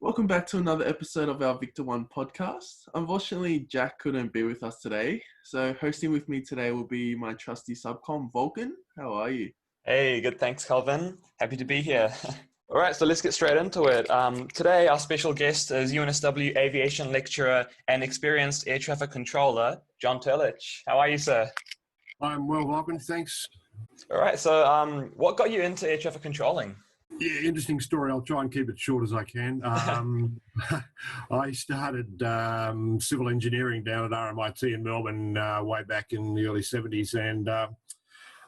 Welcome back to another episode of our Victor One podcast. Unfortunately, Jack couldn't be with us today, so hosting with me today will be my trusty subcom, Volkan. How are you? Hey, good. Thanks, Calvin. Happy to be here. All right, so let's get straight into it. Today, our special guest is UNSW Aviation lecturer and experienced air traffic controller, John Terlich. How are you, sir? I'm well, Volkan, thanks. All right, so what got you into air traffic controlling? Yeah, interesting story. I'll try and keep it short as I can. I started civil engineering down at RMIT in Melbourne way back in the early 70s, and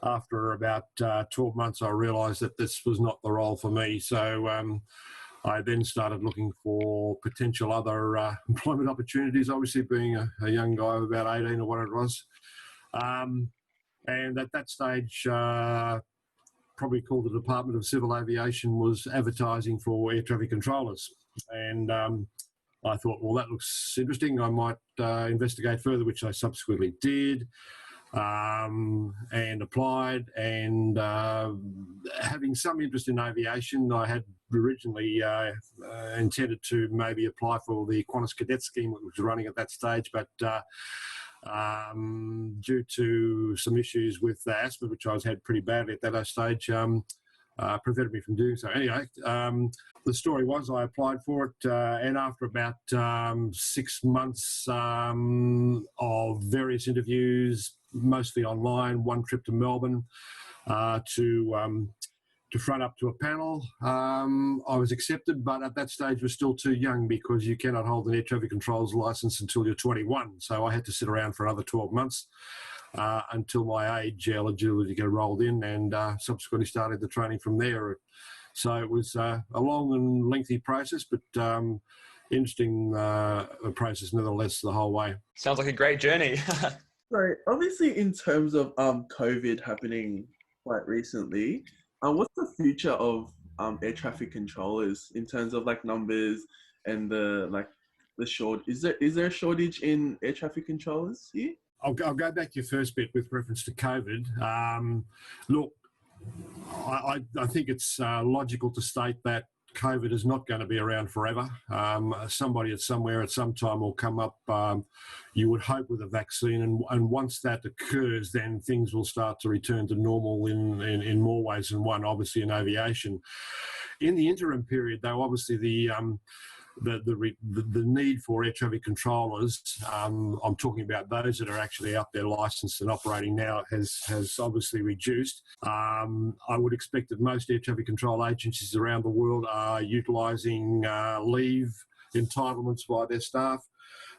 after about 12 months I realised that this was not the role for me. So I then started looking for potential other employment opportunities, obviously being a young guy of about 18 or whatever it was. And at that stage, probably called the Department of Civil Aviation, was advertising for air traffic controllers. And I thought, well, that looks interesting. I might investigate further, which I subsequently did, and applied. And having some interest in aviation, I had originally intended to maybe apply for the Qantas Cadet Scheme, which was running at that stage, but due to some issues with asthma, which I had pretty badly at that stage, prevented me from doing so. Anyway, the story was I applied for it, and after about 6 months of various interviews, mostly online, one trip to Melbourne to front up to a panel, I was accepted, but at that stage was still too young because you cannot hold an air traffic controls license until you're 21. So I had to sit around for another 12 months until my age eligibility got rolled in, and subsequently started the training from there. So it was a long and lengthy process, but interesting process nevertheless the whole way. Sounds like a great journey. So obviously in terms of COVID happening quite recently, what's the future of air traffic controllers in terms of like numbers and the short? Is there a shortage in air traffic controllers here? I'll go back to your first bit with reference to COVID. Look, I think it's logical to state that COVID is not going to be around forever. Somebody somewhere at some time will come up, you would hope, with a vaccine, and once that occurs, then things will start to return to normal in more ways than one, obviously in aviation. In the interim period, though, obviously the need for air traffic controllers, I'm talking about those that are actually out there licensed and operating now, has obviously reduced. I would expect that most air traffic control agencies around the world are utilising leave entitlements by their staff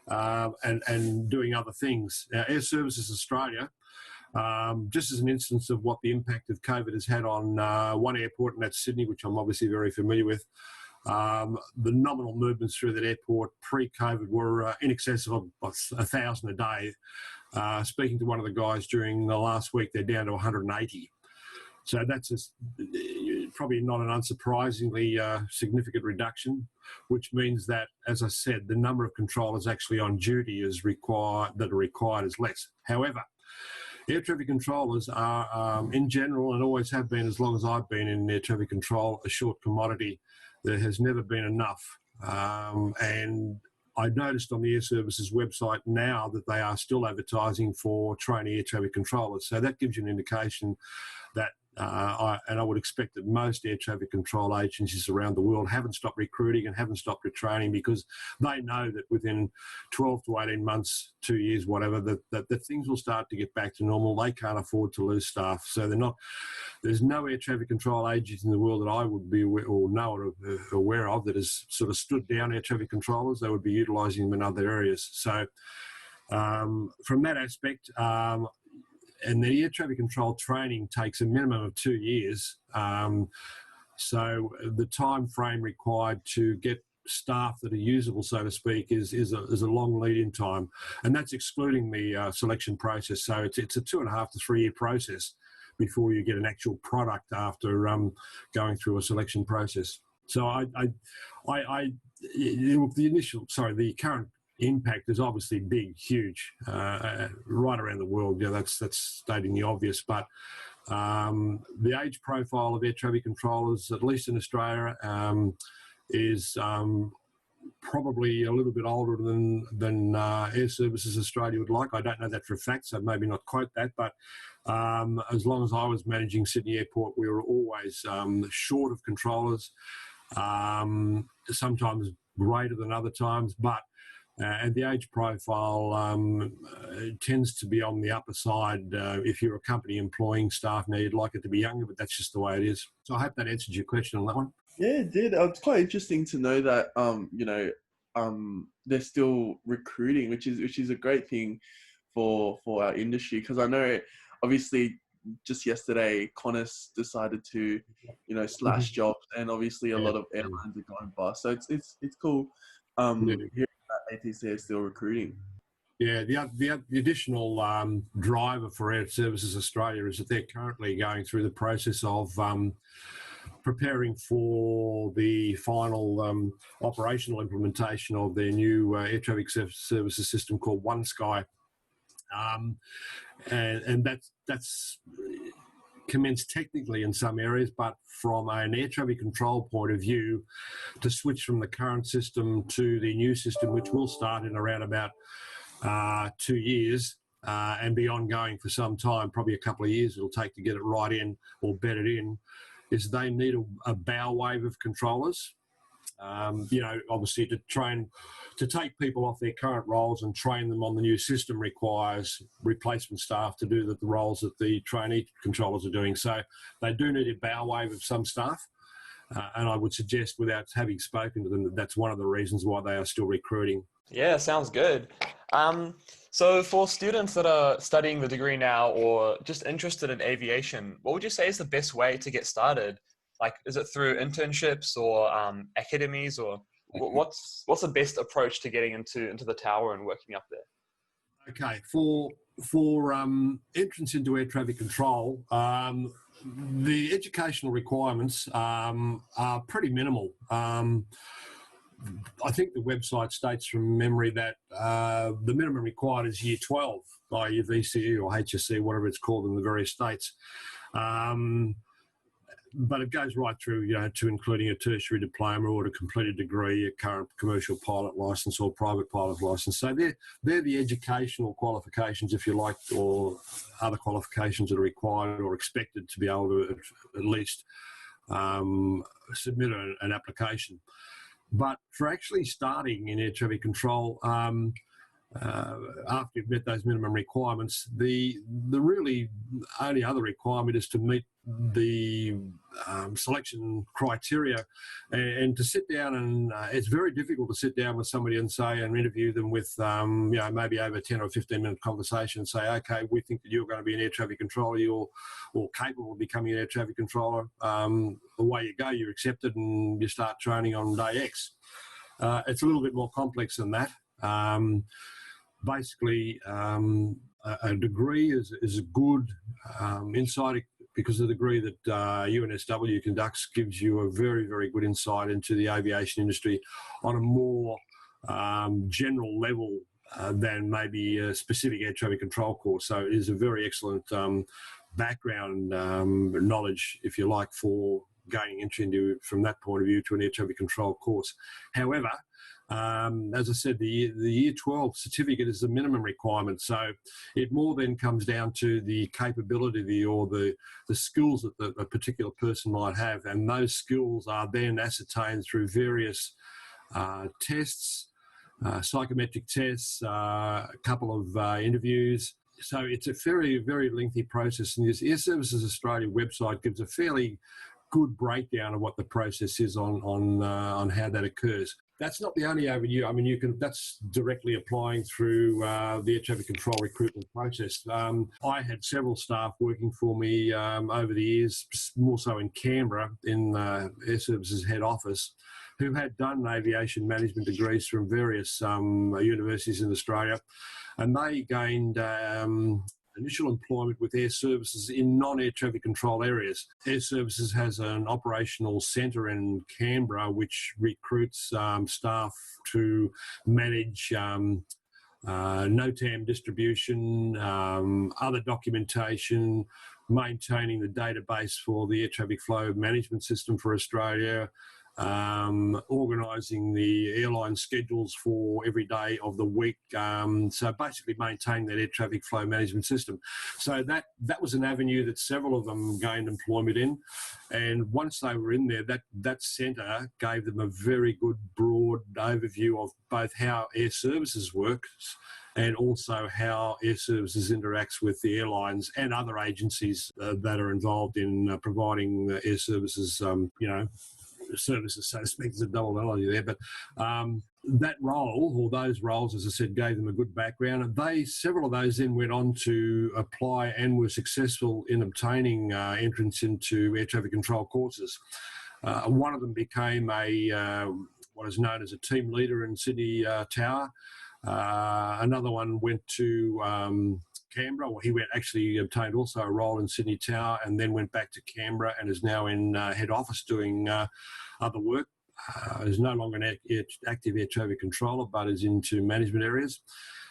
and doing other things. Now, Air Services Australia, just as an instance of what the impact of COVID has had on one airport, and that's Sydney, which I'm obviously very familiar with. The nominal movements through that airport pre-COVID were in excess of 1,000 a day. Speaking to one of the guys during the last week, they're down to 180. So that's probably not an unsurprisingly significant reduction, which means that, as I said, the number of controllers actually on duty is required is less. However, air traffic controllers are, in general, and always have been as long as I've been in air traffic control, a short commodity. There has never been enough. And I noticed on the Air Services website now that they are still advertising for trainee air traffic controllers. So that gives you an indication that, and I would expect that most air traffic control agencies around the world haven't stopped recruiting and haven't stopped retraining, because they know that within 12 to 18 months, 2 years, whatever, that things will start to get back to normal. They can't afford to lose staff. So there's no air traffic control agency in the world that I would be aware of that has sort of stood down air traffic controllers. They would be utilising them in other areas. So from that aspect, and the air traffic control training takes a minimum of 2 years. So the time frame required to get staff that are usable, so to speak, is a long lead-in time. And that's excluding the selection process. So it's a 2.5 to 3 year process before you get an actual product after going through a selection process. So the current impact is obviously big, huge, right around the world. Yeah, that's stating the obvious. But the age profile of air traffic controllers, at least in Australia, is probably a little bit older than Air Services Australia would like. I don't know that for a fact, so maybe not quote that, but as long as I was managing Sydney Airport, we were always short of controllers, sometimes greater than other times, but and the age profile tends to be on the upper side. If you're a company employing staff now, you'd like it to be younger, but that's just the way it is. So I hope that answered your question on that one. Yeah, it did. It's quite interesting to know that they're still recruiting, which is a great thing for our industry, because I know obviously just yesterday Qantas decided to slash jobs, and obviously a lot of airlines are going bust. So it's cool hearing that ATC is still recruiting. Yeah, the additional driver for Air Services Australia is that they're currently going through the process of preparing for the final operational implementation of their new air traffic services system called OneSky, and that's commenced technically in some areas, but from an air traffic control point of view, to switch from the current system to the new system, which will start in around about 2 years and be ongoing for some time, probably a couple of years it'll take to get it right in or bedded in, is they need a bow wave of controllers. Obviously to take people off their current roles and train them on the new system requires replacement staff to do the roles that the trainee controllers are doing. So they do need a bow wave of some staff. And I would suggest, without having spoken to them, that that's one of the reasons why they are still recruiting. Yeah, sounds good. So for students that are studying the degree now or just interested in aviation, what would you say is the best way to get started? Like, is it through internships or academies, or what's the best approach to getting into the tower and working up there? Okay, for entrance into air traffic control, the educational requirements are pretty minimal. I think the website states from memory that the minimum required is year 12 by your VCE or HSC, whatever it's called in the various states. But it goes right through, to including a tertiary diploma or a completed degree, a current commercial pilot licence or private pilot licence. So they're the educational qualifications, if you like, or other qualifications that are required or expected to be able to at least submit an application. But for actually starting in air traffic control, after you've met those minimum requirements, the really only other requirement is to meet the selection criteria, and to sit down and it's very difficult to sit down with somebody and interview them with maybe over 10 or 15-minute conversation and say, okay, we think that you're going to be an air traffic controller, or capable of becoming an air traffic controller. Away you go, you're accepted and you start training on day X. It's a little bit more complex than that. Basically, a degree is a good insight, because the degree that UNSW conducts gives you a very, very good insight into the aviation industry on a more general level than maybe a specific air traffic control course. So it is a very excellent background knowledge, if you like, for gaining entry into, from that point of view, to an air traffic control course. However, as I said, the Year 12 certificate is the minimum requirement, so it more then comes down to the capability or the skills that a particular person might have, and those skills are then ascertained through various tests, psychometric tests, a couple of interviews. So it's a very, very lengthy process, and this Air Services Australia website gives a fairly good breakdown of what the process is on how that occurs. That's not the only avenue. I mean, that's directly applying through the air traffic control recruitment process. I had several staff working for me over the years, more so in Canberra, in Air Services head office, who had done aviation management degrees from various universities in Australia, and they gained initial employment with Air Services in non-air traffic control areas. Air Services has an operational centre in Canberra which recruits staff to manage NOTAM distribution, other documentation, maintaining the database for the air traffic flow management system for Australia, organising the airline schedules for every day of the week. So basically maintaining that air traffic flow management system. So that was an avenue that several of them gained employment in. And once they were in there, that centre gave them a very good broad overview of both how air services works and also how air services interacts with the airlines and other agencies that are involved in providing air services, services, so to speak. There's a double analogy there, but that role, or those roles, as I said, gave them a good background. And several of those then went on to apply and were successful in obtaining entrance into air traffic control courses. One of them became what is known as a team leader in Sydney Tower. Another one went to Canberra. Well, he actually obtained also a role in Sydney Tower and then went back to Canberra and is now in head office doing other work. Is no longer an active air traffic controller, but is into management areas.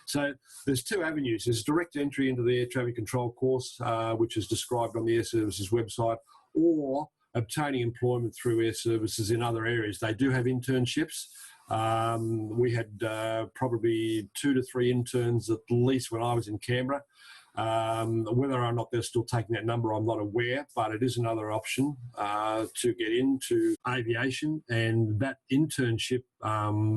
So there's two avenues. There's direct entry into the air traffic control course, which is described on the Air Services website, or obtaining employment through air services in other areas. They do have internships. We had probably 2 to 3 interns at least when I was in Canberra. Whether or not they're still taking that number, I'm not aware, but it is another option to get into aviation. And that internship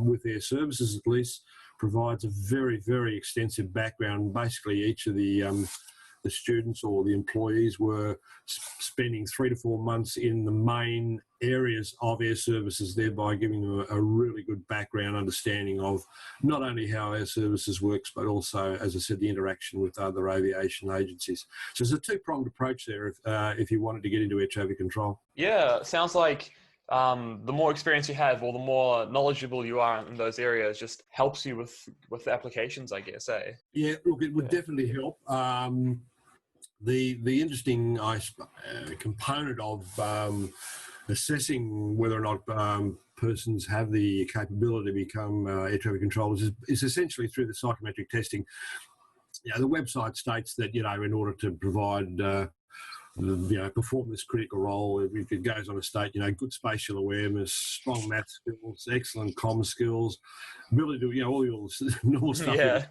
with Air Services at least provides a very, very extensive background. Basically, each of the students or the employees were spending 3 to 4 months in the main areas of air services, thereby giving them a really good background understanding of not only how air services works, but also, as I said, the interaction with other aviation agencies. So there's a two-pronged approach there if you wanted to get into air traffic control. Yeah, it sounds like the more experience you have or the more knowledgeable you are in those areas just helps you with the applications, I guess, eh? Yeah, look, it would definitely help. The interesting component of assessing whether or not persons have the capability to become air traffic controllers is essentially through the psychometric testing. The website states that, in order to provide, perform this critical role, if it goes on to state, good spatial awareness, strong math skills, excellent comm skills, ability to, all your normal stuff. Yeah.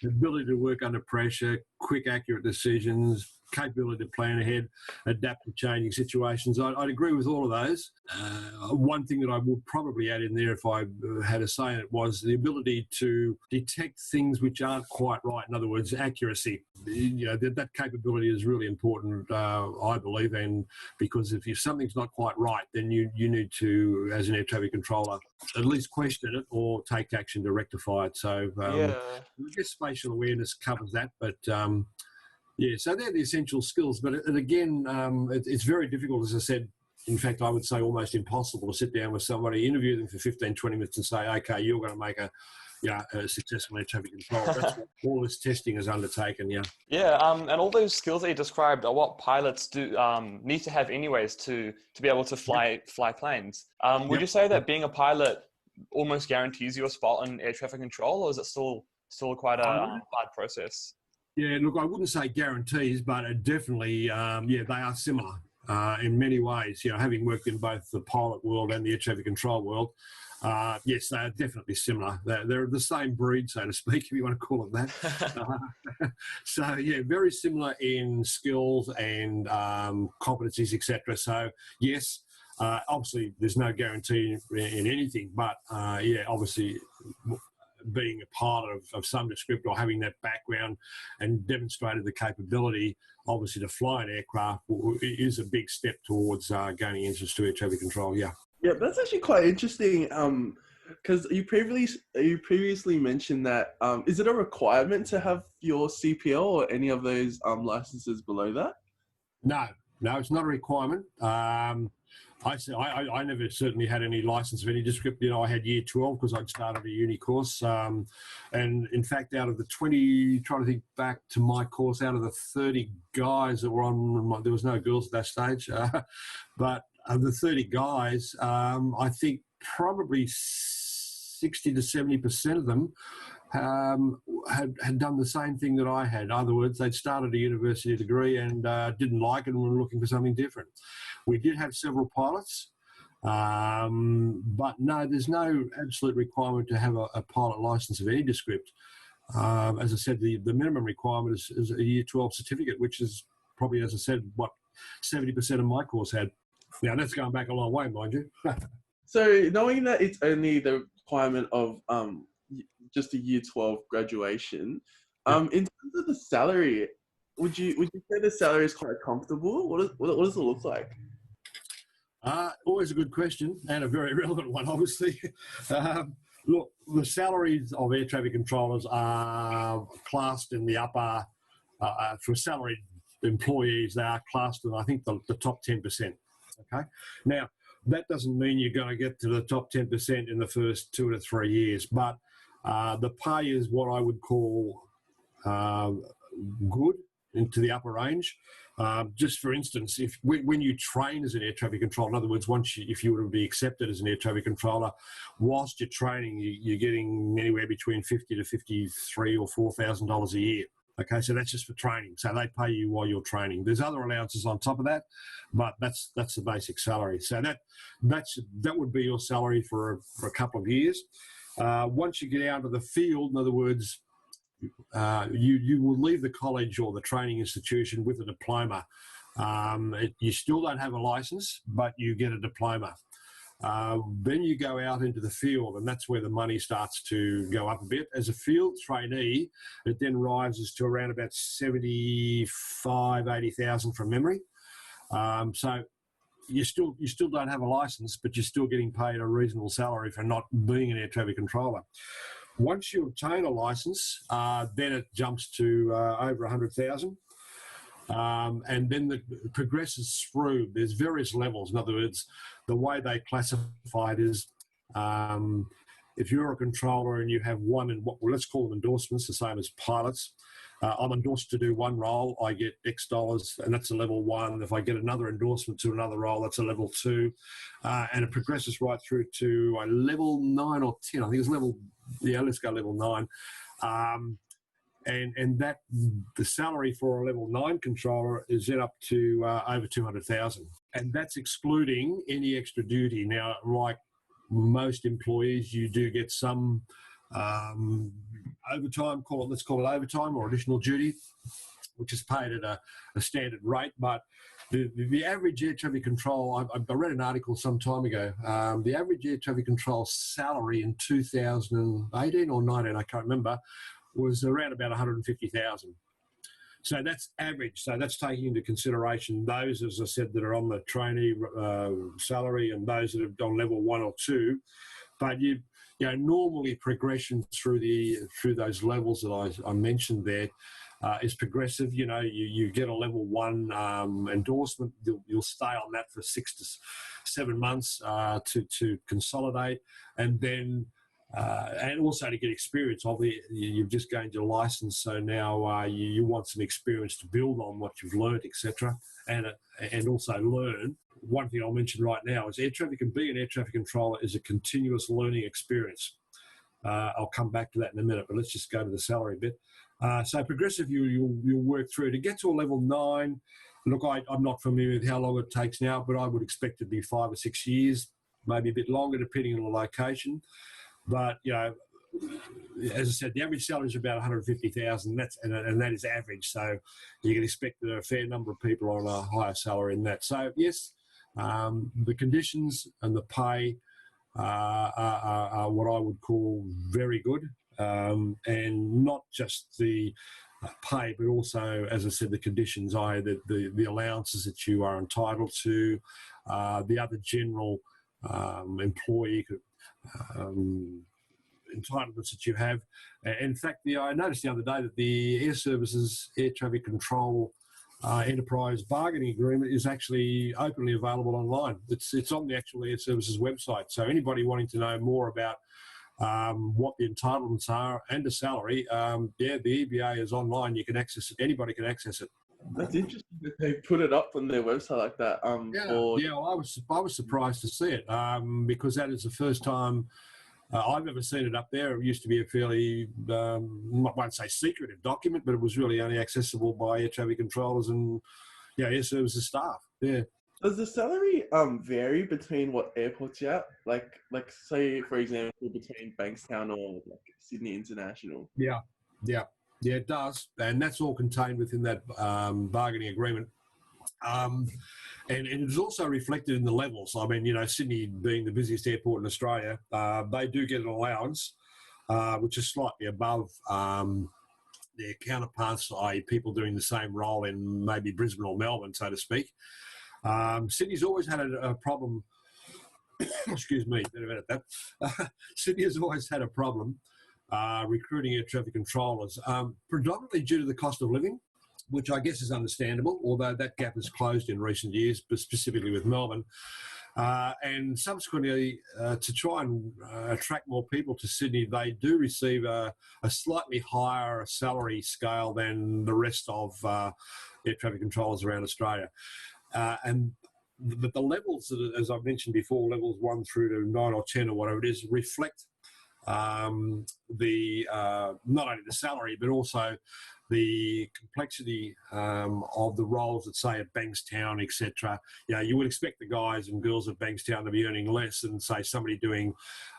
Ability to work under pressure, quick, accurate decisions, capability to plan ahead, adapt to changing situations. I'd agree with all of those. One thing that I would probably add in there, if I had a say in it, was the ability to detect things which aren't quite right. In other words, accuracy. That capability is really important, I believe, and because if something's not quite right, then you need to, as an air traffic controller, at least question it or take action to rectify it. So I guess spatial awareness covers that, but so they're the essential skills. But again, it's very difficult, as I said. In fact, I would say almost impossible to sit down with somebody, interview them for 15, 20 minutes and say, okay, you're going to make a successful air traffic control. That's what all this testing is undertaken, and all those skills that you described are what pilots do need to have anyways to be able to fly planes. Would you say that being a pilot almost guarantees you a spot in air traffic control, or is it still quite a hard process? Yeah, look, I wouldn't say guarantees, but it definitely, they are similar in many ways. Having worked in both the pilot world and the air traffic control world, yes, they are definitely similar. They're the same breed, so to speak, if you want to call it that. So, very similar in skills and competencies, etc. So, yes, obviously there's no guarantee in anything, but obviously being a pilot of some descriptor or having that background and demonstrated the capability, obviously, to fly an aircraft is a big step towards gaining interest to air traffic control. Yeah, that's actually quite interesting. Because you previously mentioned that is it a requirement to have your CPL or any of those licenses below that? No, it's not a requirement. I never certainly had any license of any descriptor. I had year 12 because I'd started a uni course. And in fact, out of the 20, trying to think back to my course, out of the 30 guys that were on, there was no girls at that stage. But of the 30 guys, I think probably 60 to 70% of them had done the same thing that I had. In other words, they'd started a university degree and didn't like it and were looking for something different. We did have several pilots But no, there's no absolute requirement to have a pilot license of any descript. As I said, the minimum requirement is a Year 12 certificate, which is probably, as I said, what 70% of my course had. Now, that's going back a long way, mind you. So knowing that it's only the requirement of just a Year 12 graduation, in terms of the salary, would you say the salary is quite comfortable? What does it look like? Always a good question, and a very relevant one, obviously. Look, the salaries of air traffic controllers are classed in the upper, for salaried employees, they are classed in, I think, the top 10%. Okay? Now, that doesn't mean you're going to get to the top 10% in the first 2 to 3 years, but the pay is what I would call good, into the upper range. Just for instance, when you train as an air traffic controller, in other words, if you were to be accepted as an air traffic controller, whilst you're training, you're getting anywhere between $50,000 to $53,000 or $4,000 a year. Okay, so that's just for training. So they pay you while you're training. There's other allowances on top of that, but that's the basic salary. So that would be your salary for a couple of years. Once you get out of the field, in other words, you will leave the college or the training institution with a diploma. You still don't have a license, but you get a diploma. Then you go out into the field, and that's where the money starts to go up a bit. As a field trainee, it then rises to around about 80,000 from memory. So you still don't have a license, but you're still getting paid a reasonable salary for not being an air traffic controller. Once you obtain a license, then it jumps to over 100,000. And then it progresses through. There's various levels. In other words, the way they classify it is, if you're a controller and you have let's call them endorsements, the same as pilots. I'm endorsed to do one role, I get X dollars, and that's a level 1. If I get another endorsement to another role, that's a level 2. And it progresses right through to a level 9 or 10. I think it's let's go level 9. And that the salary for a level 9 controller is then up to over 200,000, and that's excluding any extra duty. Now, like most employees, you do get some overtime. Let's call it overtime or additional duty, which is paid at a standard rate. But the average air traffic control, I read an article some time ago. The average air traffic control salary in 2018 or 19, I can't remember, was around about 150,000. So that's average. So that's taking into consideration those, as I said, that are on the trainee salary and those that have gone level 1 or 2. But normally progression through those levels that I mentioned there is progressive. You get a level 1 endorsement. You'll stay on that for 6 to 7 months to consolidate, and then. And also to get experience. Obviously, you've just gained your license, so now you want some experience to build on what you've learned, etc. And also learn. One thing I'll mention right now is being an air traffic controller is a continuous learning experience. I'll come back to that in a minute, but let's just go to the salary bit. So progressive, you'll work through to get to a level 9. Look, I'm not familiar with how long it takes now, but I would expect it to be 5 or 6 years, maybe a bit longer, depending on the location. But, as I said, the average salary is about 150,000, and that is average. So you can expect that a fair number of people are on a higher salary than that. So, yes, the conditions and the pay are what I would call very good, and not just the pay, but also, as I said, the conditions, the allowances that you are entitled to, the other general employee entitlements that you have. In fact, I noticed the other day that the Air Services Air Traffic Control Enterprise Bargaining Agreement is actually openly available online. It's on the actual Air Services website. So anybody wanting to know more about what the entitlements are and the salary, the EBA is online. You can access it. Anybody can access it. That's interesting that they put it up on their website like that. Well, I was surprised to see it because that is the first time I've ever seen it up there. It used to be a fairly, I won't say secretive document, but it was really only accessible by air traffic controllers and air services staff. Yeah. Does the salary vary between what airports you're at? Like say for example between Bankstown or like Sydney International? Yeah, yeah, yeah, it does, and that's all contained within that bargaining agreement. And it is also reflected in the levels. I mean, you know, Sydney being the busiest airport in Australia, they do get an allowance, which is slightly above their counterparts, i.e. people doing the same role in maybe Brisbane or Melbourne, so to speak. Sydney's always had a problem. Excuse me, better about that. Sydney has always had a problem recruiting air traffic controllers, predominantly due to the cost of living, which I guess is understandable, although that gap has closed in recent years, but specifically with Melbourne. And subsequently, to try and attract more people to Sydney, they do receive a slightly higher salary scale than the rest of air traffic controllers around Australia. But the levels, as I've mentioned before, levels 1 through to 9 or 10 or whatever it is, reflect not only the salary, but also the complexity of the roles that, say, at Bankstown, etc. You know, you would expect the guys and girls at Bankstown to be earning less than, say, somebody doing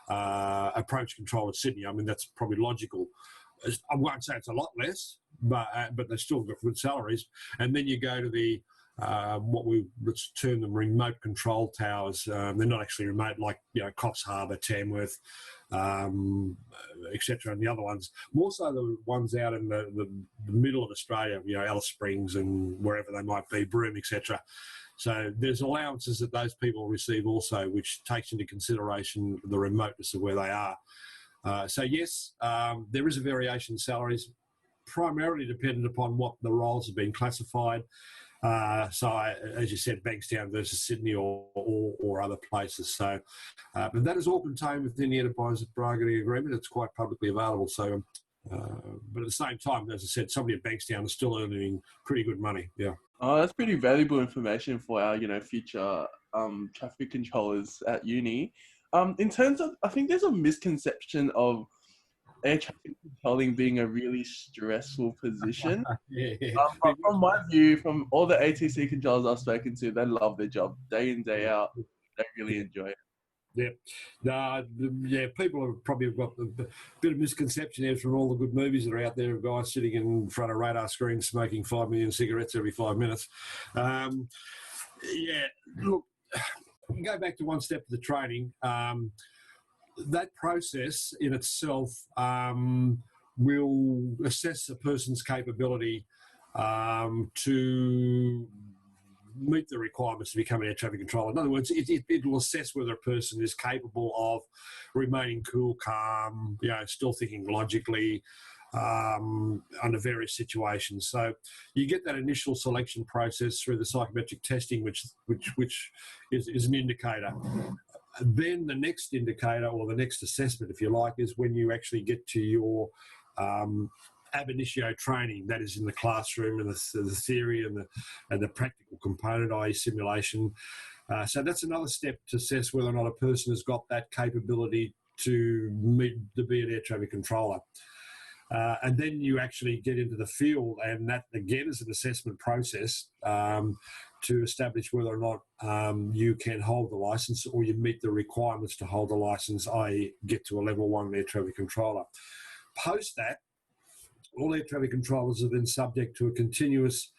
approach control at Sydney. I mean, that's probably logical. I won't say it's a lot less, but they've still got good salaries. And then you go to the let's term them remote control towers. They're not actually remote, like, you know, Coffs Harbour, Tamworth, etc. And the other ones, more so the ones out in the middle of Australia, you know, Alice Springs and wherever they might be, Broome, etc. So there's allowances that those people receive also, which takes into consideration the remoteness of where they are. So yes, there is a variation in salaries, primarily dependent upon what the roles have been classified. As you said, Bankstown versus Sydney or other places. So, but that is all contained within the enterprise bargaining agreement. It's quite publicly available. So, but at the same time, as I said, somebody at Bankstown is still earning pretty good money. Yeah. Oh, that's pretty valuable information for our, you know, future traffic controllers at uni. In terms of, I think there's a misconception of air traffic controlling being a really stressful position. But from my view, from all the ATC controllers I've spoken to, they love their job day in, day out. They really enjoy it. Yeah, people have probably got a bit of misconception there from all the good movies that are out there of guys sitting in front of radar screens smoking 5 million cigarettes every 5 minutes. Look, go back to one step to the training. That process in itself will assess a person's capability to meet the requirements to become an air traffic controller. In other words, it will assess whether a person is capable of remaining cool, calm, you know, still thinking logically under various situations. So you get that initial selection process through the psychometric testing, which is an indicator. Then the next indicator, or the next assessment, if you like, is when you actually get to your ab initio training. That is in the classroom, and the theory and the practical component, i.e. simulation. So that's another step to assess whether or not a person has got that capability to be an air traffic controller. And then you actually get into the field, and that again is an assessment process to establish whether or not you can hold the licence, or you meet the requirements to hold the licence, i.e. get to a level 1 air traffic controller. Post that, all air traffic controllers are then subject to a continuous,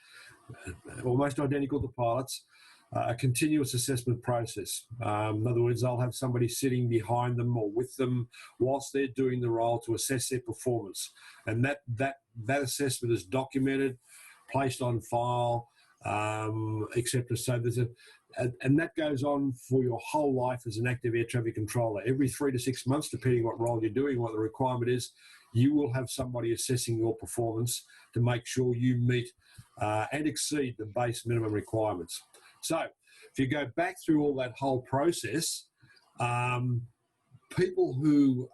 almost identical to pilots, a continuous assessment process. In other words, I'll have somebody sitting behind them or with them whilst they're doing the role to assess their performance. And that assessment is documented, placed on file, etc. So and that goes on for your whole life as an active air traffic controller. Every 3 to 6 months, depending what role you're doing, what the requirement is, you will have somebody assessing your performance to make sure you meet and exceed the base minimum requirements. So if you go back through all that whole process, people who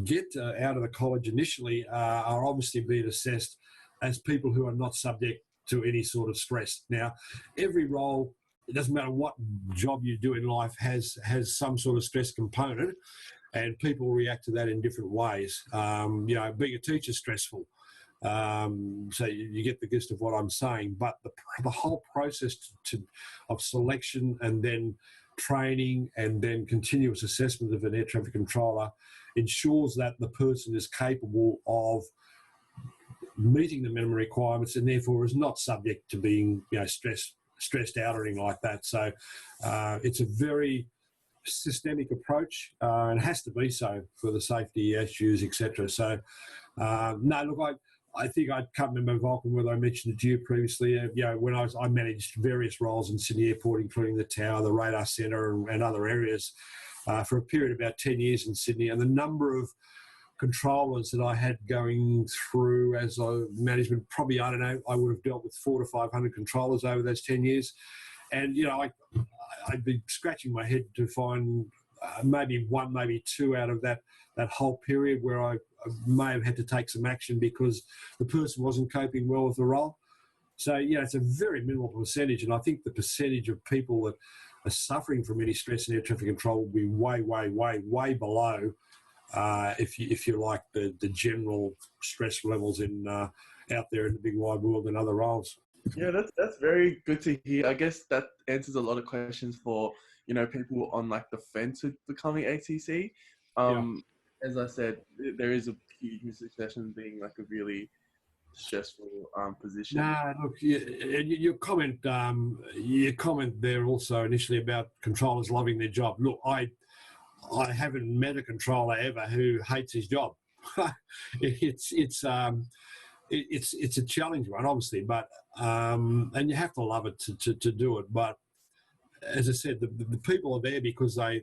get out of the college initially are obviously being assessed as people who are not subject to any sort of stress. Now, every role, it doesn't matter what job you do in life, has some sort of stress component, and people react to that in different ways. Being a teacher is stressful. So you get the gist of what I'm saying. But the whole process of selection and then training and then continuous assessment of an air traffic controller ensures that the person is capable of meeting the minimum requirements and therefore is not subject to being stressed out or anything like that. So it's a very systemic approach and has to be so for the safety issues, etc. So no, look, I think I can't remember, Volkan, whether I mentioned it to you previously. When I managed various roles in Sydney Airport, including the tower, the radar centre, and other areas for a period of about 10 years in Sydney, and the number of controllers that I had going through as a management, probably, I don't know, I would have dealt with 400 to 500 controllers over those 10 years. And, I'd be scratching my head to find maybe one, maybe two out of that whole period where I may have had to take some action because the person wasn't coping well with the role. So, it's a very minimal percentage. And I think the percentage of people that are suffering from any stress in air traffic control will be way, way, way, way below if you like the general stress levels out there in the big wide world and other roles. Yeah, that's very good to hear. I guess that answers a lot of questions for people on like the fence with becoming ATC. As I said, there is a huge misconception being like a really stressful position. Nah, look, your comment there also initially about controllers loving their job. Look, I haven't met a controller ever who hates his job. It's a challenge one, obviously, but and you have to love it to do it. But as I said, the people are there because they'd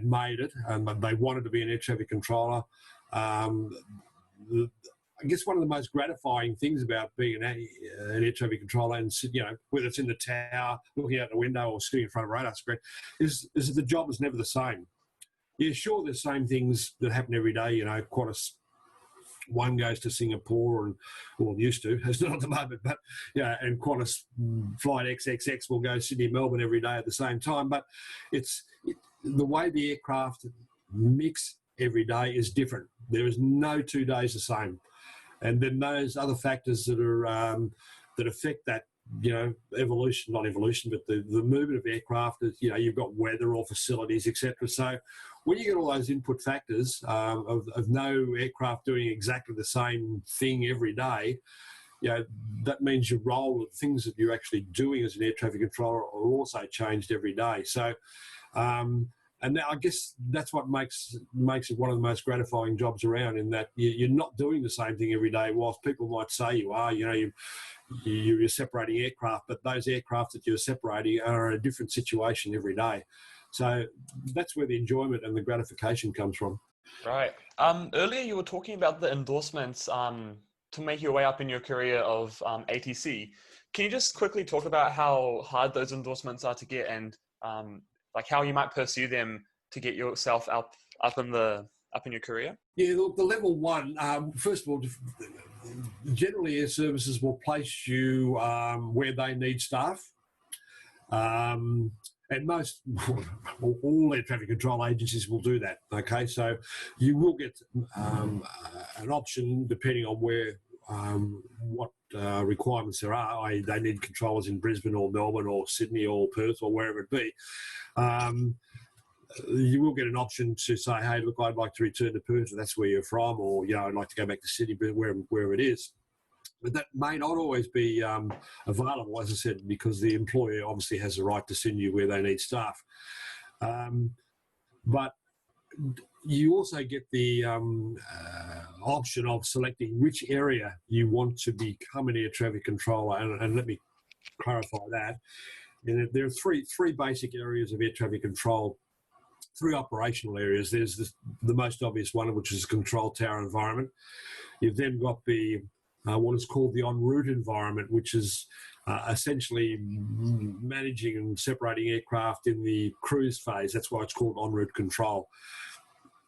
made it and they wanted to be an air traffic controller. I guess one of the most gratifying things about being an air traffic controller, and whether it's in the tower, looking out the window, or sitting in front of a radar screen, is that the job is never the same. Yeah, sure, there's the same things that happen every day. Qantas one goes to Singapore used to, it's not at the moment, but and Qantas flight XXX will go Sydney, Melbourne every day at the same time. But the way the aircraft mix every day is different. There is no 2 days the same. And then those other factors that are that affect that, evolution, not evolution, but the movement of aircraft is, you've got weather or facilities, etc. So when you get all those input factors of no aircraft doing exactly the same thing every day, that means your role, the things that you're actually doing as an air traffic controller are also changed every day. So, and I guess that's what makes it one of the most gratifying jobs around, in that you're not doing the same thing every day. Whilst people might say you are, you're separating aircraft, but those aircraft that you're separating are in a different situation every day. So that's where the enjoyment and the gratification comes from. Right. Earlier you were talking about the endorsements to make your way up in your career of ATC. Can you just quickly talk about how hard those endorsements are to get, and like how you might pursue them to get yourself up in your career? Yeah, look, the level one, first of all, generally air services will place you where they need staff. And most, all air traffic control agencies will do that, okay? So you will get an option depending on where, what requirements there are, i.e. they need controllers in Brisbane or Melbourne or Sydney or Perth or wherever it be. You will get an option to say, hey, look, I'd like to return to Perth, if that's where you're from, or, I'd like to go back to Sydney, but wherever it is. But that may not always be available, as I said, because the employer obviously has the right to send you where they need staff. But you also get the option of selecting which area you want to become an air traffic controller. And let me clarify that. And there are three basic areas of air traffic control, 3 operational areas. There's the most obvious one, which is control tower environment. You've then got the what is called the en route environment, which is essentially managing and separating aircraft in the cruise phase. That's why it's called en route control.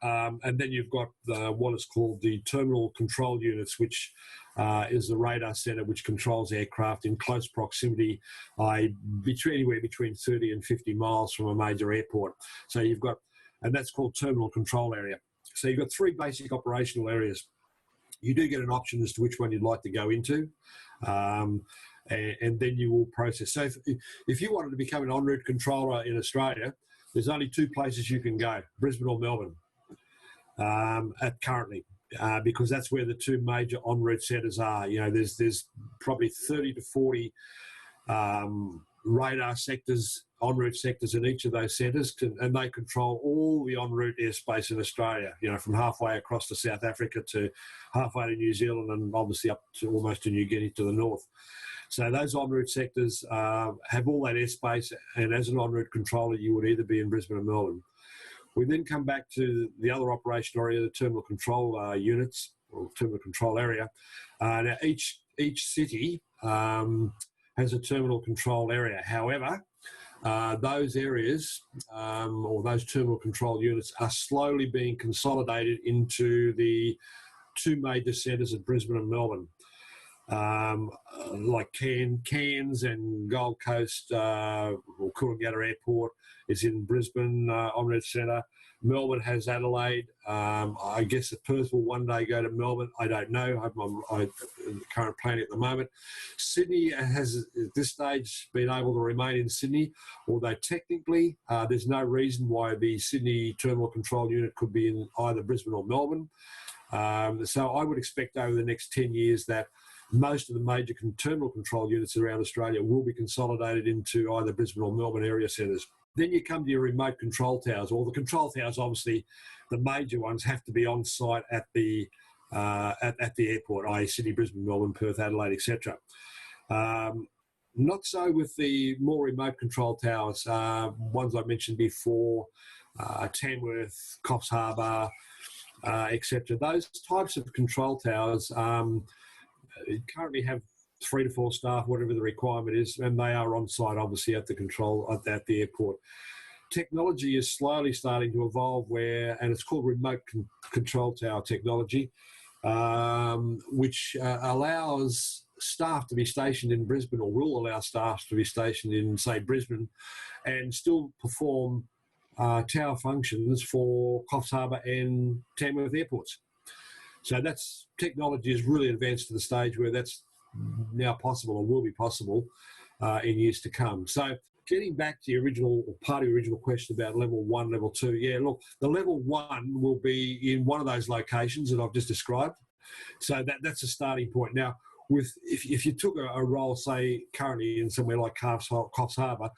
And then you've got what is called the terminal control units, which is the radar centre which controls aircraft in close proximity, anywhere between 30 and 50 miles from a major airport. So you've got, and that's called terminal control area. So you've got 3 basic operational areas. you do get an option as to which one you'd like to go into. And then you will process. So if you wanted to become an en route controller in Australia, there's only two places you can go, Brisbane or Melbourne, currently, because that's where the two major en route centres are. You know, there's probably 30 to 40 radar sectors, en route sectors in each of those centres, and they control all the en route airspace in Australia, you know, from halfway across to South Africa to halfway to New Zealand and obviously up to almost to New Guinea to the north. So those en route sectors have all that airspace, and as an en route controller, you would either be in Brisbane or Melbourne. We then come back to the other operational area, the terminal control units or terminal control area. Now each city has a terminal control area. However, those areas or those terminal control units are slowly being consolidated into the two major centres of Brisbane and Melbourne. Like Cairns and Gold Coast or Coolangatta Airport is in Brisbane en route centre. Melbourne has Adelaide. I guess that Perth will one day go to Melbourne. I don't know. I'm the current planning at the moment. Sydney has, at this stage, been able to remain in Sydney, although technically there's no reason why the Sydney Terminal Control Unit could be in either Brisbane or Melbourne. So I would expect over the next 10 years that most of the major terminal control units around Australia will be consolidated into either Brisbane or Melbourne area centres. Then you come to your remote control towers. Well, the control towers, obviously, the major ones have to be on site at the airport, i.e. Sydney, Brisbane, Melbourne, Perth, Adelaide, etc. Not so with the more remote control towers, ones I mentioned before, Tamworth, Coffs Harbour, etc. Those types of control towers currently have 3 to 4 staff, whatever the requirement is, and they are on site, obviously, at the airport. Technology is slowly starting to evolve and it's called remote control tower technology, which allows staff to be stationed in Brisbane, or will allow staff to be stationed in, say, Brisbane, and still perform tower functions for Coffs Harbour and Tamworth airports. So technology is really advanced to the stage where that's now possible, or will be possible in years to come. So getting back to your part of your original question about level 1, level 2, yeah, look, the level 1 will be in one of those locations that I've just described. So that's a starting point. Now, if you took a role, say, currently in somewhere like Coffs Harbour,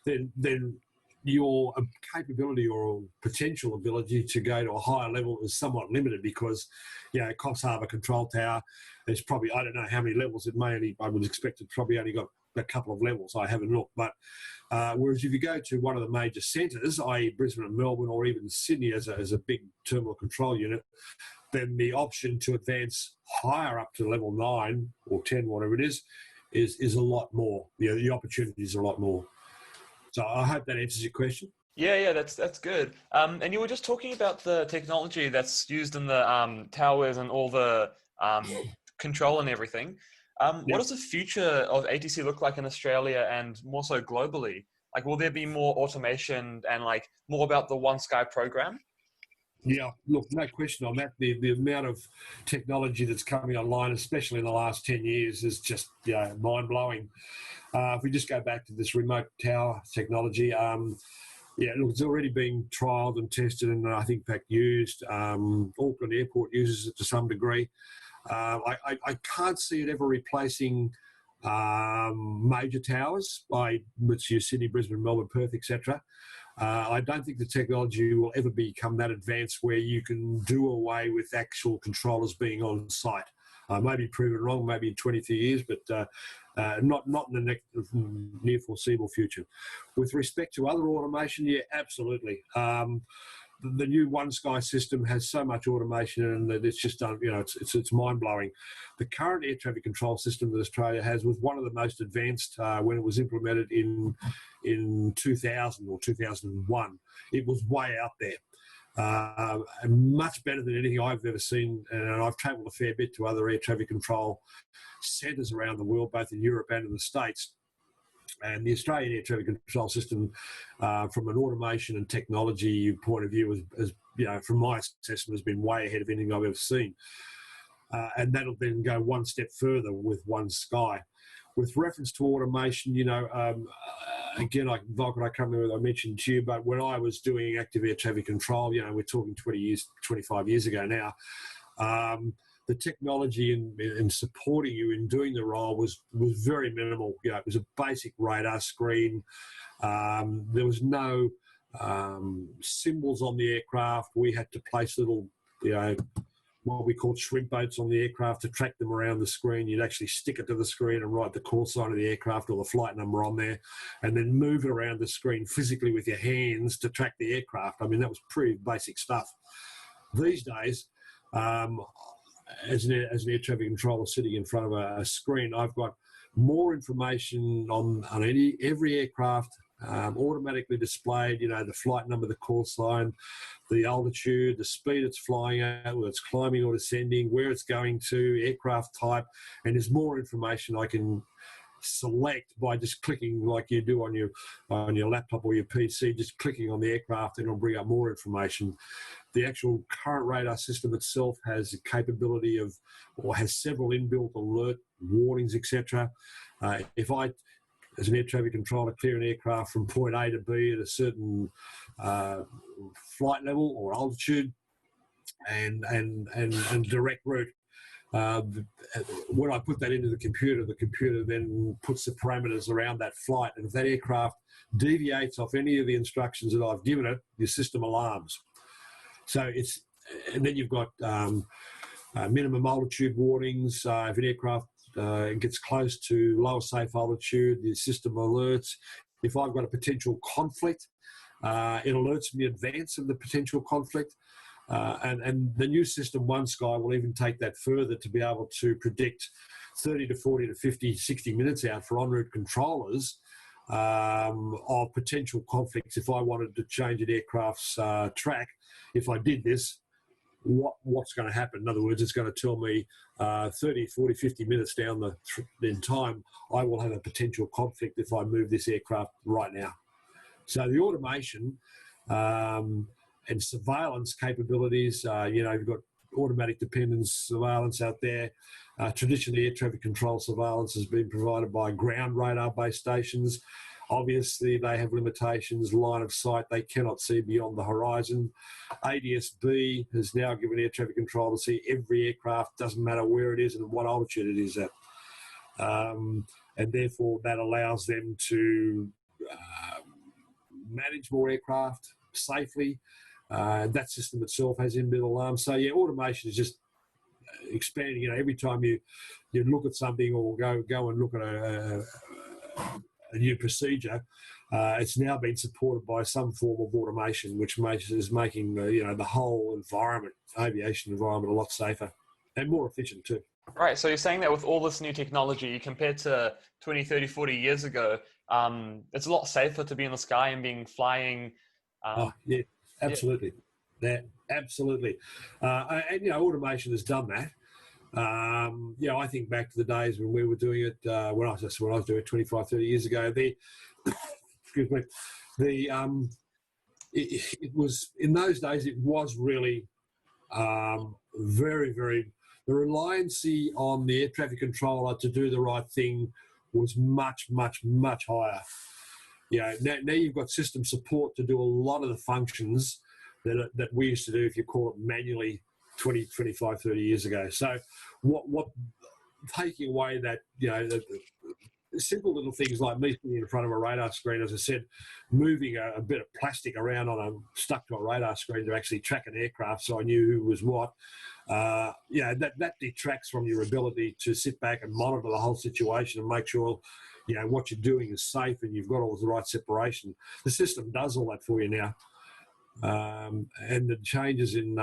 then your capability or potential ability to go to a higher level is somewhat limited because, you know, Coffs Harbour Control Tower, there's probably, I don't know how many levels it may only, I would expect it probably only got a couple of levels. I haven't looked. But whereas if you go to one of the major centres, i.e. Brisbane and Melbourne, or even Sydney as a big terminal control unit, then the option to advance higher up to level 9 or 10, whatever it is a lot more. The opportunities are a lot more. So I hope that answers your question. Yeah, that's good. And you were just talking about the technology that's used in the towers and all the control and everything. What does the future of ATC look like in Australia and more so globally? Like, will there be more automation and like more about the One Sky program? Yeah, look, no question on that. The amount of technology that's coming online, especially in the last 10 years, is just mind-blowing. If we just go back to this remote tower technology, look, it's already being trialled and tested and I think, in fact, used. Auckland Airport uses it to some degree. I can't see it ever replacing major towers, which is Sydney, Brisbane, Melbourne, Perth, etc. I don't think the technology will ever become that advanced where you can do away with actual controllers being on site. Maybe proven wrong, maybe in 23 years, but not in the near foreseeable future. With respect to other automation, yeah, absolutely. The new One Sky system has so much automation in it that it's just done, it's mind-blowing. The current air traffic control system that Australia has was one of the most advanced when it was implemented in 2000 or 2001. It was way out there. Much better than anything I've ever seen, and I've travelled a fair bit to other air traffic control centres around the world, both in Europe and in the States. And the Australian air traffic control system, from an automation and technology point of view, has from my assessment, has been way ahead of anything I've ever seen. and that'll then go one step further with One Sky. With reference to automation, again, Volkan, I can't remember whether I mentioned to you, but when I was doing active air traffic control, we're talking 25 years ago now, the technology in supporting you in doing the role was very minimal. It was a basic radar screen. There was no symbols on the aircraft. We had to place little, what we called shrimp boats on the aircraft to track them around the screen. You'd actually stick it to the screen and write the call sign of the aircraft or the flight number on there, and then move it around the screen physically with your hands to track the aircraft. I mean, that was pretty basic stuff. These days, as an air traffic controller sitting in front of a screen, I've got more information on every aircraft, automatically displayed, the flight number, the call sign, the altitude, the speed it's flying at, whether it's climbing or descending, where it's going to, aircraft type, and there's more information I can select by just clicking like you do on your laptop or your PC, just clicking on the aircraft, and it'll bring up more information. The actual current radar system itself has a capability of, or has several inbuilt alert warnings, etc. If I, as an air traffic controller, clear an aircraft from point A to B at a certain flight level or altitude and direct route, when I put that into the computer then puts the parameters around that flight, and if that aircraft deviates off any of the instructions that I've given it, the system alarms. So and then you've got minimum altitude warnings. If an aircraft gets close to lower safe altitude, the system alerts. If I've got a potential conflict, it alerts me in advance of the potential conflict. And the new system, One Sky, will even take that further to be able to predict 30 to 40 to 50, 60 minutes out for en route controllers of potential conflicts. If I wanted to change an aircraft's track, if I did this, what's going to happen? In other words, it's going to tell me 30, 40, 50 minutes down in time, I will have a potential conflict if I move this aircraft right now. So the automation and surveillance capabilities, you've got automatic dependence surveillance out there. Traditionally, air traffic control surveillance has been provided by ground radar-based stations. Obviously, they have limitations, line of sight, they cannot see beyond the horizon. ADS-B has now given air traffic control to see every aircraft, doesn't matter where it is and what altitude it is at. And therefore, that allows them to manage more aircraft safely. That system itself has inbuilt alarms. So, automation is just expanding. Every time you look at something or go and look at a new procedure, it's now been supported by some form of automation, which is making the whole environment, aviation environment, a lot safer and more efficient too. Right, so you're saying that with all this new technology compared to 20, 30, 40 years ago, it's a lot safer to be in the sky and flying. Yeah, absolutely. Yeah, absolutely. And automation has done that. I think back to the days when we were doing it, when I was doing it 25, 30 years ago, excuse me, it was, in those days, it was really very, very, the reliance on the air traffic controller to do the right thing was much, much, much higher. Now you've got system support to do a lot of the functions that we used to do, if you call it manually, 20, 25, 30 years ago. So what taking away that, the simple little things like me sitting in front of a radar screen, as I said, moving a bit of plastic around stuck to a radar screen to actually track an aircraft so I knew who was what, that detracts from your ability to sit back and monitor the whole situation and make sure what you're doing is safe and you've got all the right separation. The system does all that for you now. And the changes in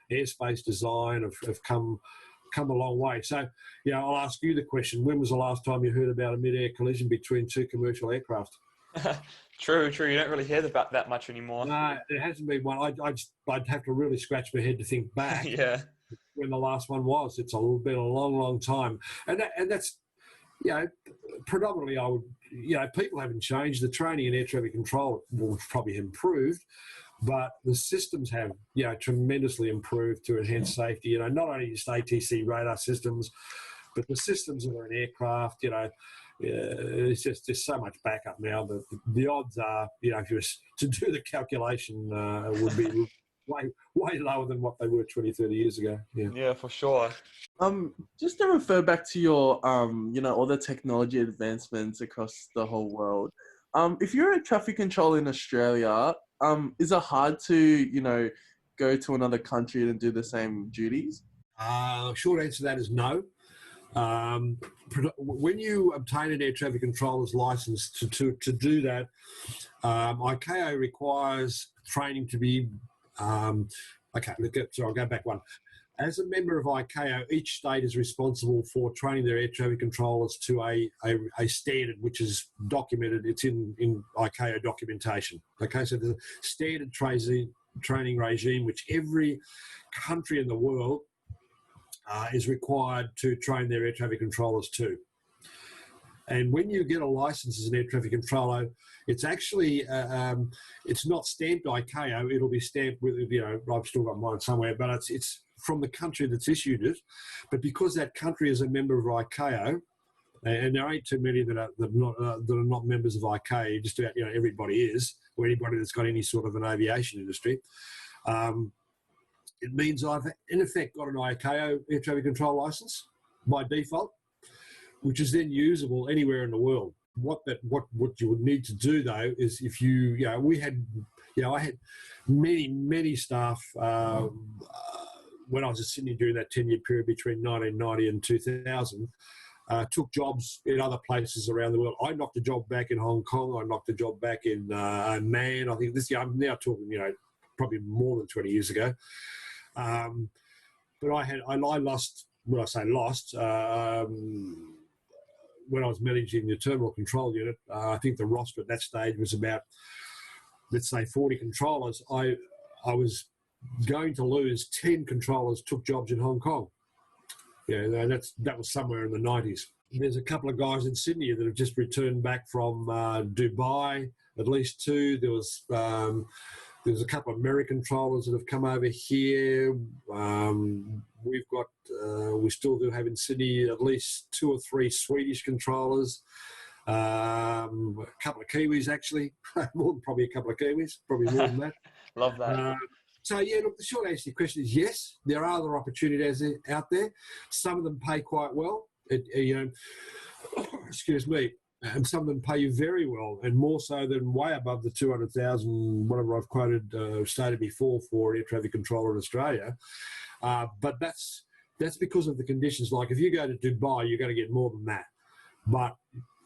airspace design have come a long way. So, I'll ask you the question: when was the last time you heard about a mid-air collision between two commercial aircraft? True. You don't really hear about that much anymore. No, it hasn't been one. I'd have to really scratch my head to think back. Yeah. When the last one was. It's been a long, long time, and that's predominantly people haven't changed. The training in air traffic control will probably have improved. but the systems have, tremendously improved to enhance safety. Not only just ATC radar systems, but the systems that are in aircraft, it's just there's so much backup now that the odds are, if you were to do the calculation, would be way lower than what they were 20, 30 years ago. Yeah, for sure. Just to refer back to your, all the technology advancements across the whole world. If you're a traffic controller in Australia, is it hard to, go to another country and do the same duties? Short answer to that is no. When you obtain an air traffic controller's license to do that, ICAO requires training to be. I'll go back one. As a member of ICAO, each state is responsible for training their air traffic controllers to a standard which is documented. It's in ICAO documentation. Okay, so there's a standard training regime which every country in the world is required to train their air traffic controllers to. And when you get a license as an air traffic controller, it's actually, it's not stamped ICAO, it'll be stamped with, I've still got mine somewhere, but it's from the country that's issued it. But because that country is a member of ICAO, and there ain't too many that are not members of ICAO, just about, everybody is, or anybody that's got any sort of an aviation industry, it means I've, in effect, got an ICAO air traffic control license by default, which is then usable anywhere in the world. What you would need to do though is if I had many staff when I was at Sydney during that 10-year period between 1990 and 2000. Took jobs in other places around the world. I knocked a job back in Hong Kong. I knocked a job back in Oman. I think I'm now talking, probably more than 20 years ago. But I lost. When I say lost, when I was managing the terminal control unit, I think the roster at that stage was about, let's say, 40 controllers. I was going to lose 10 controllers took jobs in Hong Kong. That was somewhere in the 90s. There's a couple of guys in Sydney that have just returned back from Dubai, at least two. There's a couple of American controllers that have come over here. We still do have in Sydney at least 2 or 3 Swedish controllers. A couple of Kiwis, actually. Probably a couple of Kiwis, probably more than that. Love that. Look, the short answer to your question is yes, there are other opportunities out there. Some of them pay quite well. Excuse me. And some of them pay you very well, and more so than way above the 200,000, whatever I've stated before for air traffic controller in Australia. But that's because of the conditions. Like if you go to Dubai, you're going to get more than that. But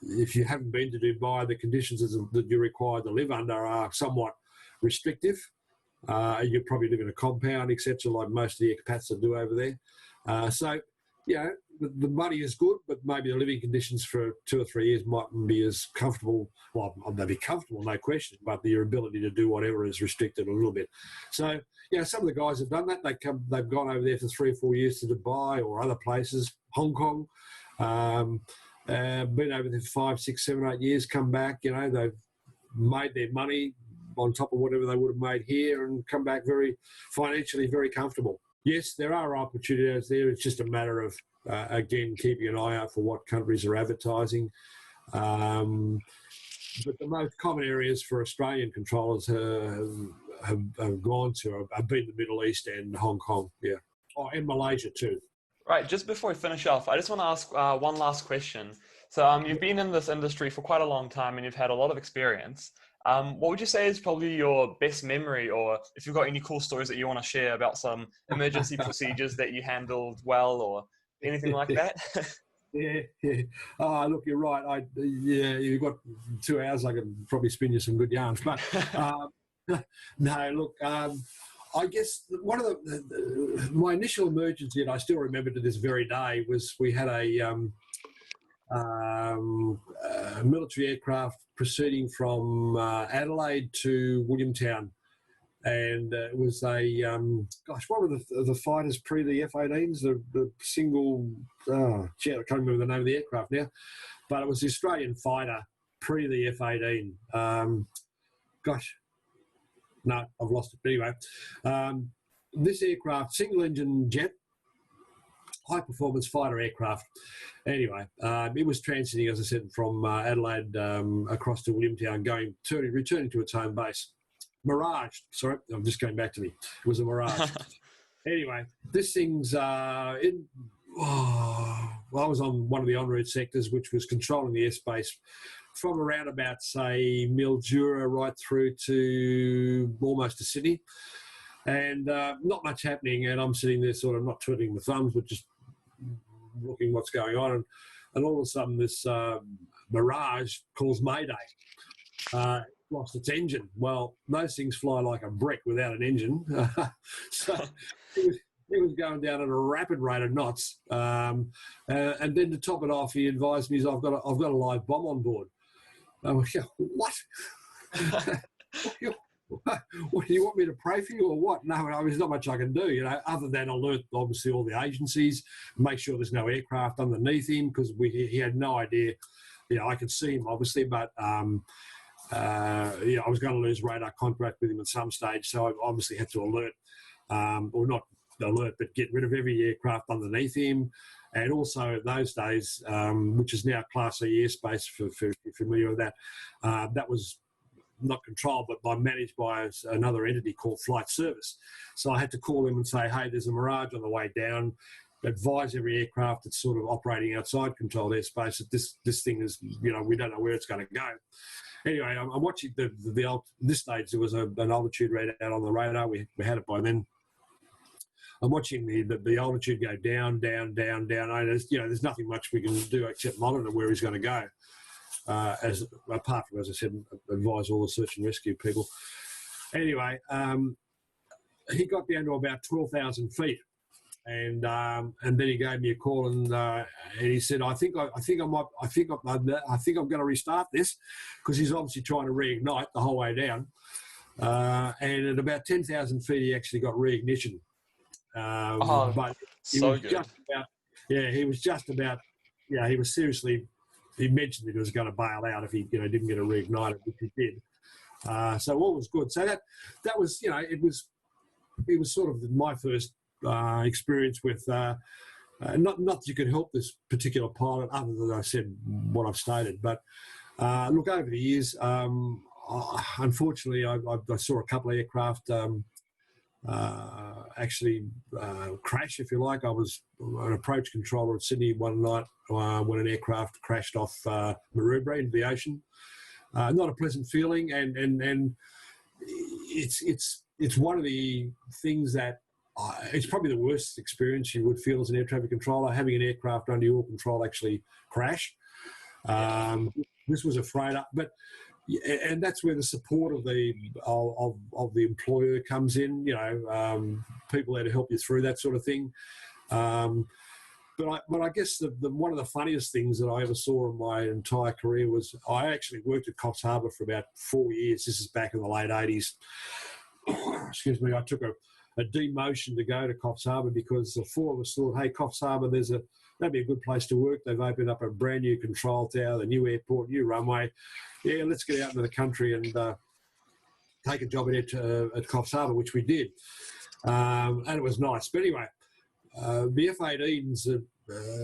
if you haven't been to Dubai, the conditions that you're required to live under are somewhat restrictive. You probably live in a compound, etc., like most of the expats that do over there. The money is good, but maybe the living conditions for 2 or 3 years mightn't be as comfortable. Well, they'll be comfortable, no question, but your ability to do whatever is restricted a little bit. So, some of the guys have done that. They've gone over there for 3 or 4 years to Dubai or other places, Hong Kong, been over there for 5, 6, 7, 8 years, come back, they've made their money on top of whatever they would have made here and come back very financially very comfortable. Yes, there are opportunities there. It's just a matter of, again, keeping an eye out for what countries are advertising. But the most common areas for Australian controllers have gone to have been the Middle East and Hong Kong, and Malaysia too. Right, just before we finish off, I just want to ask one last question. So you've been in this industry for quite a long time and you've had a lot of experience. What would you say is probably your best memory, or if you've got any cool stories that you want to share about some emergency procedures that you handled well or anything like that? Yeah. Oh, look, you're right. You've got 2 hours. I could probably spin you some good yarns. But no, look, I guess one of my initial emergency, and I still remember to this very day, was we had a military aircraft proceeding from Adelaide to Williamtown, and it was what were the fighters pre the F-18s, the single, I can't remember the name of the aircraft now, but it was the Australian fighter pre the F-18. No, I've lost it. But anyway, this aircraft, single-engine jet, high-performance fighter aircraft. Anyway, it was transiting, as I said, from Adelaide across to Williamtown, returning to its home base. Mirage. Sorry, I'm just going back to me. It was a Mirage. Anyway, this thing's I was on one of the en route sectors, which was controlling the airspace from around about, say, Mildura right through to almost to Sydney. And not much happening, and I'm sitting there sort of not twiddling my thumbs, but just looking what's going on. And all of a sudden, this Mirage calls Mayday. Lost its engine. Well, those things fly like a brick without an engine. So it was going down at a rapid rate of knots. And then to top it off, he advised me, I've got a live bomb on board. I went, what? What do you want me to pray for you or what? No, there's not much I can do, other than alert obviously all the agencies, make sure there's no aircraft underneath him, because he had no idea. I could see him obviously, but I was going to lose radar contact with him at some stage, so I obviously had to alert, or not alert, but get rid of every aircraft underneath him. And also those days, which is now Class C airspace, if you're familiar with that, that was not controlled, but managed by another entity called Flight Service. So I had to call him and say, hey, there's a Mirage on the way down. Advise every aircraft that's sort of operating outside controlled airspace that this thing is, we don't know where it's going to go. Anyway, I'm watching this stage. There was an altitude readout on the radar. We had it by then. I'm watching the altitude go down, down, down, down. There's nothing much we can do except monitor where he's going to go. Apart from, as I said, advise all the search and rescue people. Anyway, he got down to about 12,000 feet, and then he gave me a call and he said, I think I'm going to restart this, because he's obviously trying to reignite the whole way down. And at about 10,000 feet, he actually got reignition. But he so was good. just about, he was just about, he was seriously. He mentioned that he was going to bail out if he, didn't get a reigniter, which he did. So all was good. So that was, it was sort of my first experience with. Not that you could help this particular pilot, other than I said what I've stated. But look, over the years, unfortunately, I saw a couple of aircraft actually crash, if you like. I was an approach controller at Sydney one night when an aircraft crashed off Maroubra into the ocean. Not a pleasant feeling, and it's one of the things that it's probably the worst experience you would feel as an air traffic controller, having an aircraft under your control actually crash. This was a freighter, and that's where the support of the employer comes in. People there to help you through that sort of thing. But I guess the one of the funniest things that I ever saw in my entire career was I actually worked at Coffs Harbour for about 4 years. This is back in the late 80s. Excuse me. I took a demotion to go to Coffs Harbour because the four of us thought, hey, Coffs Harbour, that'd be a good place to work. They've opened up a brand new control tower, the new airport, new runway. Yeah, let's get out into the country and take a job at Coffs Harbour, which we did. And it was nice. But anyway, the F-18s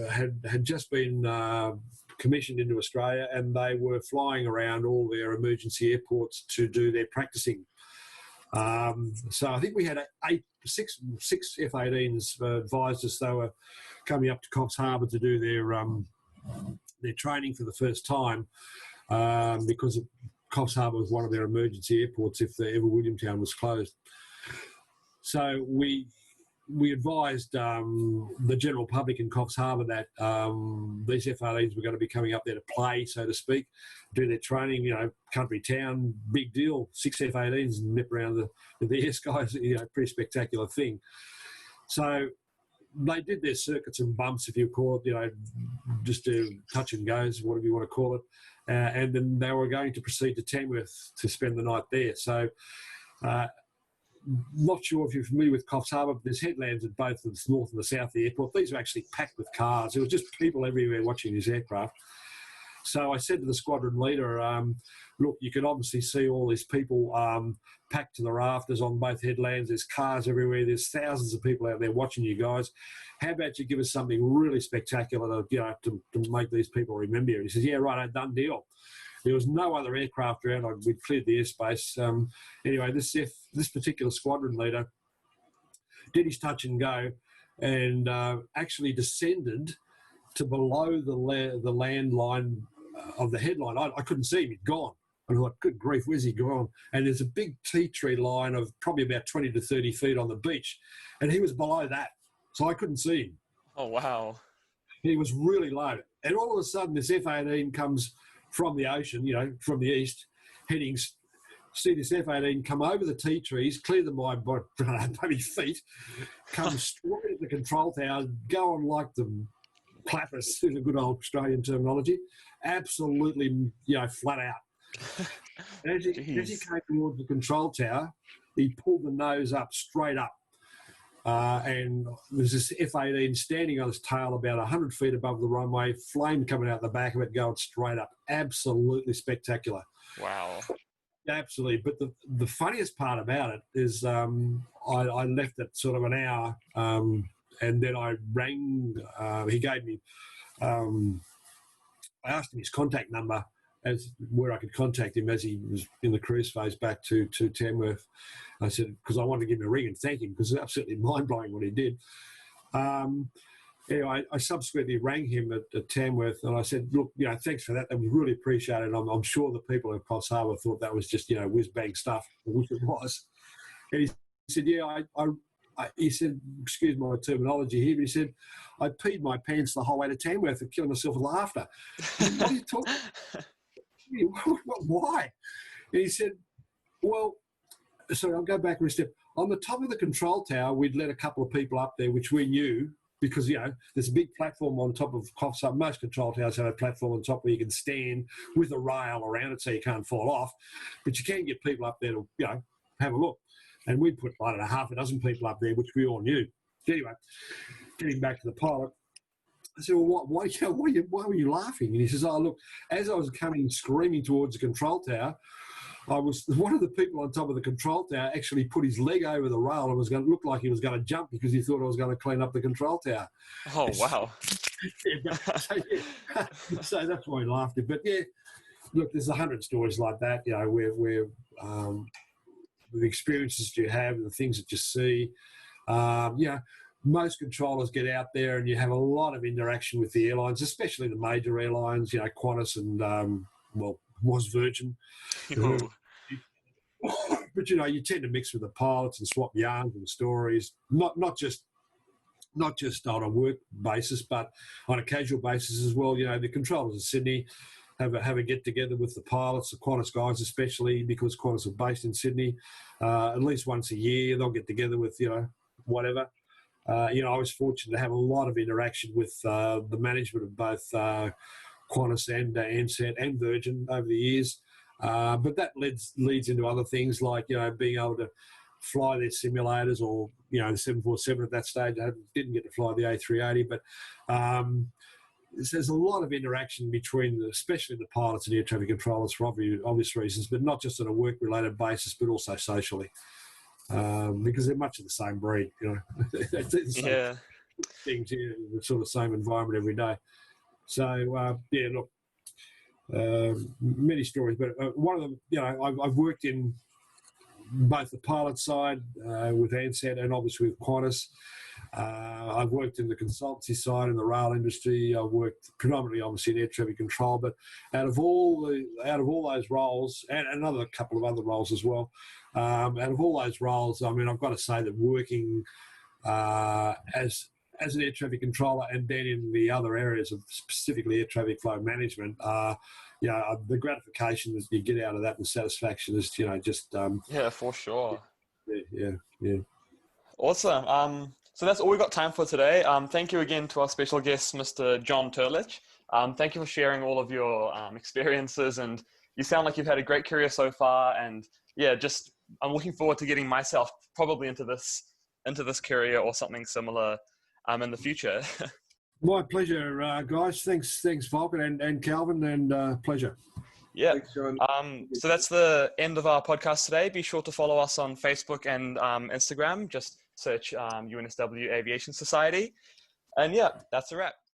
had just been commissioned into Australia, and they were flying around all their emergency airports to do their practicing. So I think we had six F-18s advised us they were coming up to Coffs Harbour to do their training for the first time, because Coffs Harbour was one of their emergency airports if ever Williamtown was closed. So we advised the general public in Coffs Harbour that these F-18s were going to be coming up there to play, so to speak, do their training, country town, big deal, 6 F-18s and nip around the air skies, pretty spectacular thing. So they did their circuits and bumps, if you call it, just do touch and goes, whatever you want to call it. And then they were going to proceed to Tamworth to spend the night there. So not sure if you're familiar with Coffs Harbour, but there's headlands at both the north and the south of the airport. These are actually packed with cars. There was just people everywhere watching this aircraft. So I said to the squadron leader, look, you can obviously see all these people packed to the rafters on both headlands. There's cars everywhere. There's thousands of people out there watching you guys. How about you give us something really spectacular to make these people remember you? He says, yeah, right, done deal. There was no other aircraft around. We'd cleared the airspace. Anyway, this particular squadron leader did his touch and go and actually descended to below the land line of the headline. I couldn't see him. He'd gone. I thought, good grief, where's he gone? And there's a big tea tree line of probably about 20 to 30 feet on the beach, and he was below that, so I couldn't see him. Oh, wow. He was really low. And all of a sudden, this F-18 comes from the ocean, from the east, heading. See this F-18 come over the tea trees, clear them by maybe feet, come straight at the control tower, go on like the clappers, in a good old Australian terminology, absolutely, flat out. And as he came towards the control tower, he pulled the nose up, straight up. And there's this F-18 standing on its tail about 100 feet above the runway, flame coming out the back of it, going straight up. Absolutely spectacular. Wow. Absolutely. But the funniest part about it is I left at sort of an hour and then I rang, he gave me, I asked him his contact number where I could contact him as he was in the cruise phase back to Tamworth. I said, because I wanted to give him a ring and thank him because it's absolutely mind-blowing what he did. Anyway, I subsequently rang him at Tamworth and I said, look, thanks for that. That was really appreciated. I'm sure the people at Coffs Harbour thought that was just, whiz-bang stuff, which it was. And he said, yeah, he said, excuse my terminology here, but he said, I peed my pants the whole way to Tamworth and killing myself with laughter. What are you talking about? Why? And he said, well, sorry, I'll go back a step. On the top of the control tower, we'd let a couple of people up there, which we knew, because, there's a big platform on top of Coffs Harbour. Most control towers have a platform on top where you can stand with a rail around it so you can't fall off. But you can get people up there to, have a look. And we put, I don't know, half a dozen people up there, which we all knew. Anyway, getting back to the pilot, I said, well, why were you laughing? And he says, oh, look, as I was coming screaming towards the control tower, one of the people on top of the control tower actually put his leg over the rail and was going to look like he was going to jump because he thought I was going to clean up the control tower. Oh, wow. So that's why he laughed. But yeah, look, there's 100 stories like that, where the experiences you have, the things that you see. Most controllers get out there and you have a lot of interaction with the airlines, especially the major airlines, Qantas and, was Virgin. But, you tend to mix with the pilots and swap yarns and stories, not just on a work basis, but on a casual basis as well. The controllers in Sydney have a get-together with the pilots, the Qantas guys especially, because Qantas are based in Sydney. At least once a year, they'll get together with, whatever. I was fortunate to have a lot of interaction with the management of both Qantas and Ansett and Virgin over the years. But that leads into other things like, being able to fly their simulators or, the 747 at that stage. I didn't get to fly the A380, but there's a lot of interaction between, especially the pilots and air traffic controllers for obvious reasons, but not just on a work-related basis, but also socially. Because they're much of the same breed, It's the same things here, the sort of same environment every day. So, look, many stories, but one of them, I've worked in both the pilot side with Ansett and obviously with Qantas. I've worked in the consultancy side in the rail industry. I've worked predominantly, obviously, in air traffic control. But out of all those roles, and another couple of other roles as well, out of all those roles, I mean, I've got to say that working as an air traffic controller and then in the other areas of specifically air traffic flow management, the gratification that you get out of that and the satisfaction is, just... yeah, for sure. Yeah. Awesome. So that's all we've got time for today. Thank you again to our special guest, Mr. John Terlich. Thank you for sharing all of your experiences, and you sound like you've had a great career so far. And yeah, I'm looking forward to getting myself probably into this career or something similar in the future. My pleasure, guys. Thanks, Volkan and Calvin, and pleasure. Yeah. Thanks, John. So that's the end of our podcast today. Be sure to follow us on Facebook and Instagram. Just search UNSW Aviation Society. And yeah, that's a wrap.